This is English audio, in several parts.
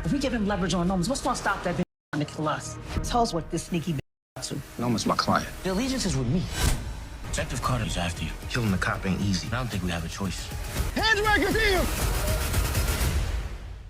If we give him leverage on Noma's, what's gonna stop that bitch trying to kill us? Tell us what this sneaky bitch up to. Noma's my client. The allegiance is with me. Detective Carter's after you. Killing the cop ain't easy. I don't think we have a choice. Hands where I can see you!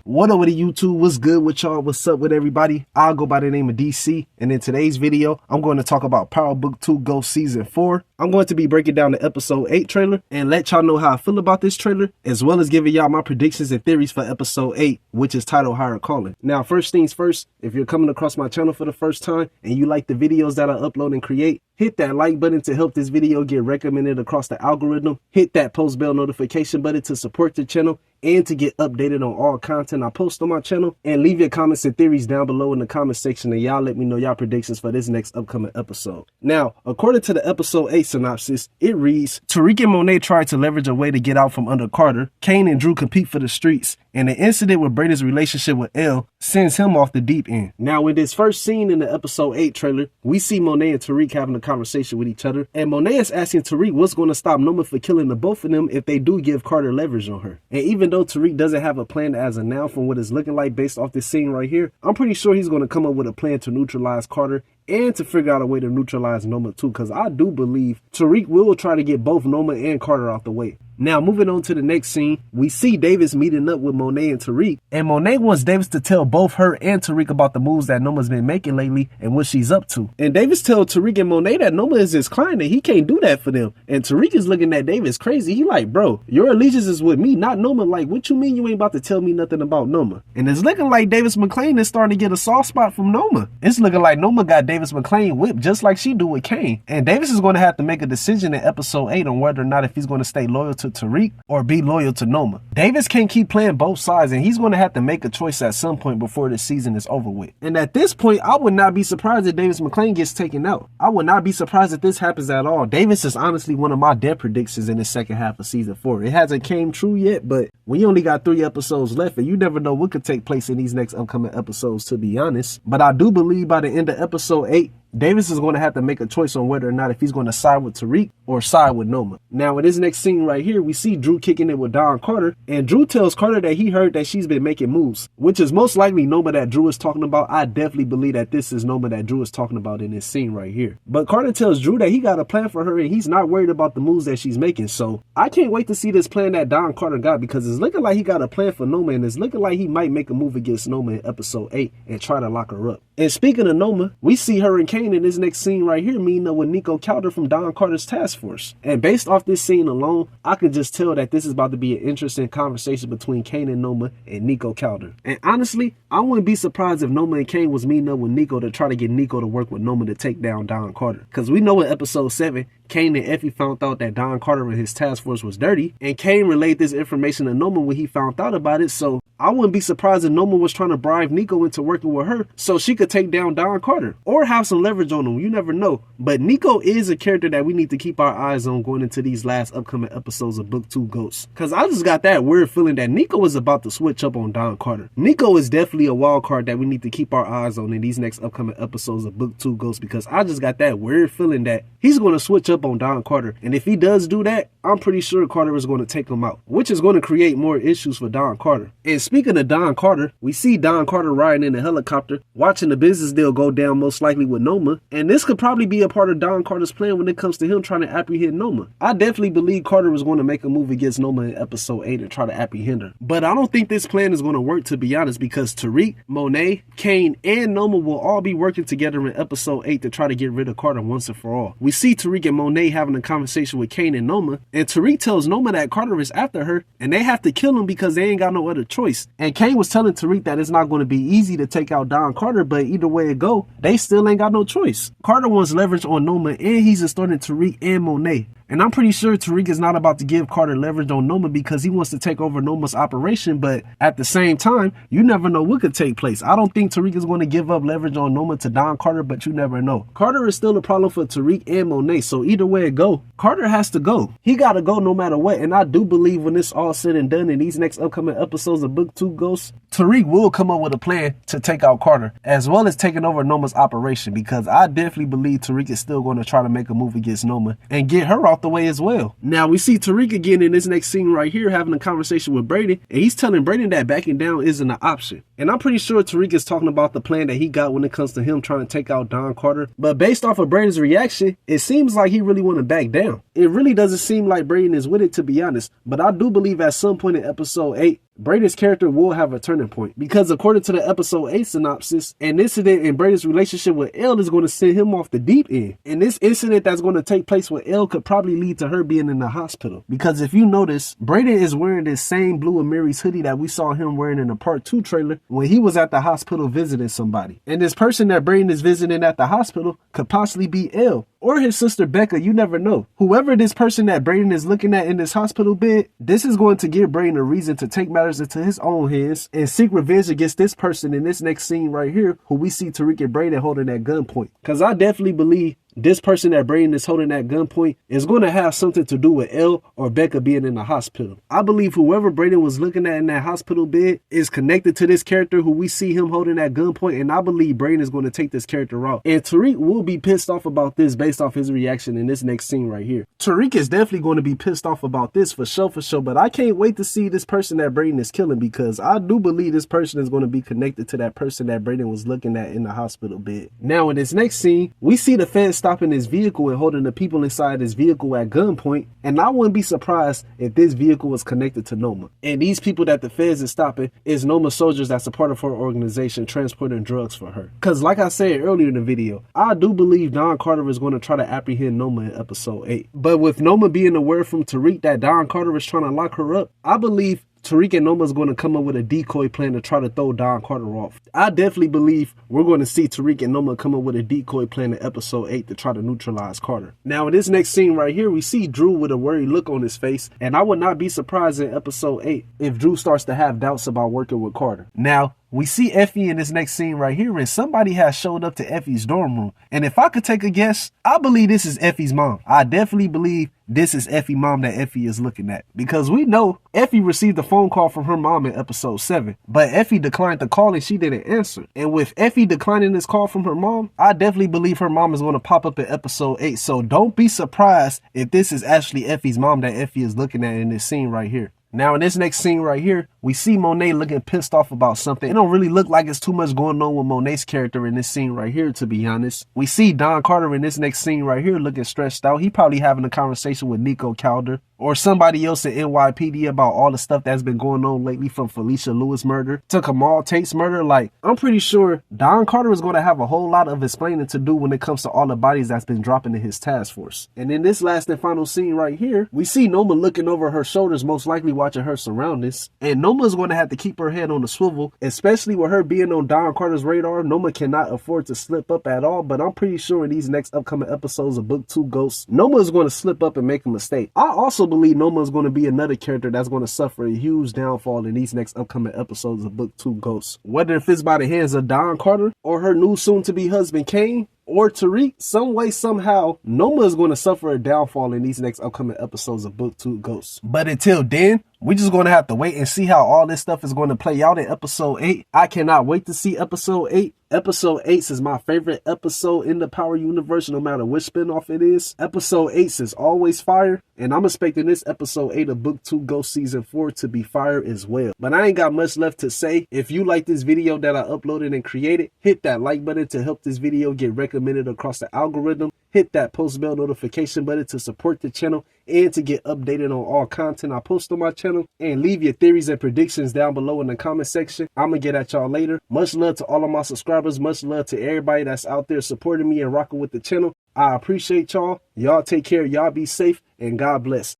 What up with the YouTube? What's good with y'all? What's up with everybody? I'll go by the name of DC, and in today's video, I'm going to talk about Power Book 2 Ghost Season 4. I'm going to be breaking down the episode 8 trailer and let y'all know how I feel about this trailer, as well as giving y'all my predictions and theories for episode 8, which is titled Higher Calling. Now, first things first, if you're coming across my channel for the first time and you like the videos that I upload and create, hit that like button to help this video get recommended across the algorithm. Hit that post bell notification button to support the channel and to get updated on all content I post on my channel. And leave your comments and theories down below in the comment section, and y'all let me know y'all predictions for this next upcoming episode. Now, according to the episode 8 synopsis, it reads, Tariq and Monet tried to leverage a way to get out from under Carter. Kane and Drew compete for the streets, and the incident with Brayden's relationship with Elle sends him off the deep end. Now, in this first scene in the episode 8 trailer, we see Monet and Tariq having a conversation with each other, and Monet is asking Tariq what's going to stop Noma for killing the both of them if they do give Carter leverage on her. And even though Tariq doesn't have a plan as of now from what it's looking like based off this scene right here, I'm pretty sure he's going to come up with a plan to neutralize Carter and to figure out a way to neutralize Noma too, because I do believe Tariq will try to get both Noma and Carter out the way. Now, moving on to the next scene, we see Davis meeting up with Monet and Tariq, and Monet wants Davis to tell both her and Tariq about the moves that Noma's been making lately and what she's up to. And Davis tells Tariq and Monet that Noma is his client and he can't do that for them. And Tariq is looking at Davis crazy. He like, bro, your allegiance is with me, not Noma. Like, what you mean you ain't about to tell me nothing about Noma? And it's looking like Davis McClain is starting to get a soft spot from Noma. It's looking like Noma got Davis McClain whipped just like she do with Kane. And Davis is going to have to make a decision in episode 8 on whether or not if he's going to stay loyal to Tariq or be loyal to Noma. Davis can't keep playing both sides, and he's going to have to make a choice at some point before the season is over with. And at this point, I would not be surprised if Davis McClain gets taken out. I would not be surprised if this happens at all. Davis is honestly one of my dead predictions in the second half of season 4. It hasn't came true yet, but we only got 3 episodes left, and you never know what could take place in these next upcoming episodes, to be honest. But I do believe by the end of episode 8, Davis is going to have to make a choice on whether or not if he's going to side with Tariq or side with Noma. Now, in this next scene right here, we see Drew kicking it with Don Carter, and Drew tells Carter that he heard that she's been making moves, which is most likely Noma that Drew is talking about. I definitely believe that this is Noma that Drew is talking about in this scene right here. But Carter tells Drew that he got a plan for her and he's not worried about the moves that she's making. So I can't wait to see this plan that Don Carter got, because it's looking like he got a plan for Noma, and it's looking like he might make a move against Noma in episode 8 and try to lock her up. And speaking of Noma, we see her and Kane in this next scene right here meeting up with Nico Calder from Don Carter's task force. And based off this scene alone, I can just tell that this is about to be an interesting conversation between Kane and Noma and Nico Calder. And honestly, I wouldn't be surprised if Noma and Kane was meeting up with Nico to try to get Nico to work with Noma to take down Don Carter. Because we know in episode 7, Kane and Effie found out that Don Carter and his task force was dirty, and Kane relayed this information to Noma when he found out about it. So I wouldn't be surprised if Noma was trying to bribe Nico into working with her so she could take down Don Carter or have some leverage on him. You never know. But Nico is a character that we need to keep our eyes on going into these last upcoming episodes of Book 2 Ghosts. Because I just got that weird feeling that Nico is about to switch up on Don Carter. Nico is definitely a wild card that we need to keep our eyes on in these next upcoming episodes of Book 2 Ghosts, because I just got that weird feeling that he's going to switch up on Don Carter. And if he does do that, I'm pretty sure Carter is going to take him out, which is going to create more issues for Don Carter. And speaking of Don Carter, we see Don Carter riding in a helicopter, watching the business deal go down, most likely with Noma. And this could probably be a part of Don Carter's plan when it comes to him trying to apprehend Noma. I definitely believe Carter was going to make a move against Noma in episode 8 and try to apprehend her. But I don't think this plan is going to work, to be honest, because Tariq, Monet, Kane, and Noma will all be working together in episode 8 to try to get rid of Carter once and for all. We see Tariq and Monet having a conversation with Kane and Noma, and Tariq tells Noma that Carter is after her and they have to kill him because they ain't got no other choice. And Kane was telling Tariq that it's not going to be easy to take out Don Carter, but either way it go, they still ain't got no choice. Carter wants leverage on Noma, and he's extorting Tariq and Monet. And I'm pretty sure Tariq is not about to give Carter leverage on Noma because he wants to take over Noma's operation, but at the same time, you never know what could take place. I don't think Tariq is going to give up leverage on Noma to Don Carter, but you never know. Carter is still a problem for Tariq and Monet, so either way it go, Carter has to go. He got to go no matter what, and I do believe when this all said and done in these next upcoming episodes of Book 2 Ghosts, Tariq will come up with a plan to take out Carter, as well as taking over Noma's operation, because I definitely believe Tariq is still going to try to make a move against Noma and get her off out the way as well. Now we see Tariq again in this next scene right here having a conversation with Brayden, and he's telling Brayden that backing down isn't an option. And I'm pretty sure Tariq is talking about the plan that he got when it comes to him trying to take out Don Carter. But based off of Brayden's reaction, it seems like he really want to back down. It really doesn't seem like Brayden is with it, to be honest. But I do believe at some point in episode 8, Brayden's character will have a turning point, because according to the episode 8 synopsis, an incident in Brayden's relationship with Elle is going to send him off the deep end. And this incident that's going to take place with Elle could probably lead to her being in the hospital. Because if you notice, Brayden is wearing this same Blue and Mary's hoodie that we saw him wearing in the part 2 trailer when he was at the hospital visiting somebody. And this person that Brayden is visiting at the hospital could possibly be Elle or his sister Becca. You never know. Whoever this person that Brayden is looking at in this hospital bed, this is going to give Brayden a reason to take matters into his own hands and seek revenge against this person in this next scene right here, who we see Tariq and Brayden holding at gunpoint. Because I definitely believe this person that Brayden is holding at gunpoint is going to have something to do with Elle or Becca being in the hospital. I believe whoever Brayden was looking at in that hospital bed is connected to this character who we see him holding at gunpoint, and I believe Brayden is going to take this character out. And Tariq will be pissed off about this based off his reaction in this next scene right here. Tariq is definitely going to be pissed off about this for sure, but I can't wait to see this person that Brayden is killing, because I do believe this person is going to be connected to that person that Brayden was looking at in the hospital bed. Now in this next scene, we see the feds stopping his vehicle and holding the people inside his vehicle at gunpoint, and I wouldn't be surprised if this vehicle was connected to Noma. And these people that the feds is stopping is Noma soldiers that's a part of her organization transporting drugs for her. Because like I said earlier in the video, I do believe Don Carter is going to try to apprehend Noma in episode 8. But with Noma being aware from Tariq that Don Carter is trying to lock her up, I believe Tariq and Noma is going to come up with a decoy plan to try to throw Don Carter off. I definitely believe we're going to see Tariq and Noma come up with a decoy plan in episode 8 to try to neutralize Carter. Now in this next scene right here, we see Drew with a worried look on his face, and I would not be surprised in episode 8 if Drew starts to have doubts about working with Carter. Now, we see Effie in this next scene right here, and somebody has showed up to Effie's dorm room. And if I could take a guess, I believe this is Effie's mom. I definitely believe this is Effie's mom that Effie is looking at. Because we know Effie received a phone call from her mom in episode 7. But Effie declined the call and she didn't answer. And with Effie declining this call from her mom, I definitely believe her mom is going to pop up in episode 8. So don't be surprised if this is actually Effie's mom that Effie is looking at in this scene right here. Now in this next scene right here, we see Monet looking pissed off about something. It don't really look like it's too much going on with Monet's character in this scene right here, to be honest. We see Don Carter in this next scene right here looking stressed out. He probably having a conversation with Nico Calder or somebody else at NYPD about all the stuff that's been going on lately, from Felicia Lewis murder to Kamal Tate's murder. Like, I'm pretty sure Don Carter is going to have a whole lot of explaining to do when it comes to all the bodies that's been dropping in his task force. And in this last and final scene right here, we see Noma looking over her shoulders, most likely watching her surroundings. And Noma's going to have to keep her head on the swivel, especially with her being on Don Carter's radar. Noma cannot afford to slip up at all, but I'm pretty sure in these next upcoming episodes of Book 2 Ghosts, Noma is going to slip up and make a mistake. I also believe Noma is going to be another character that's going to suffer a huge downfall in these next upcoming episodes of Book 2 Ghosts. Whether if it's by the hands of Don Carter or her new soon-to-be husband Kane, or Tariq, some way, somehow, Noma is going to suffer a downfall in these next upcoming episodes of Book 2 Ghosts. But until then, we're just going to have to wait and see how all this stuff is going to play out in episode 8. I cannot wait to see episode 8. Episode 8 is my favorite episode in the Power Universe, no matter which spinoff it is. Episode 8 is always fire, and I'm expecting this episode 8 of Book 2 Ghost Season 4 to be fire as well. But I ain't got much left to say. If you like this video that I uploaded and created, hit that like button to help this video get recommended across the algorithm. Hit that post bell notification button to support the channel and to get updated on all content I post on my channel. And leave your theories and predictions down below in the comment section. I'm going to get at y'all later. Much love to all of my subscribers. Much love to everybody that's out there supporting me and rocking with the channel. I appreciate y'all. Y'all take care. Y'all be safe. And God bless.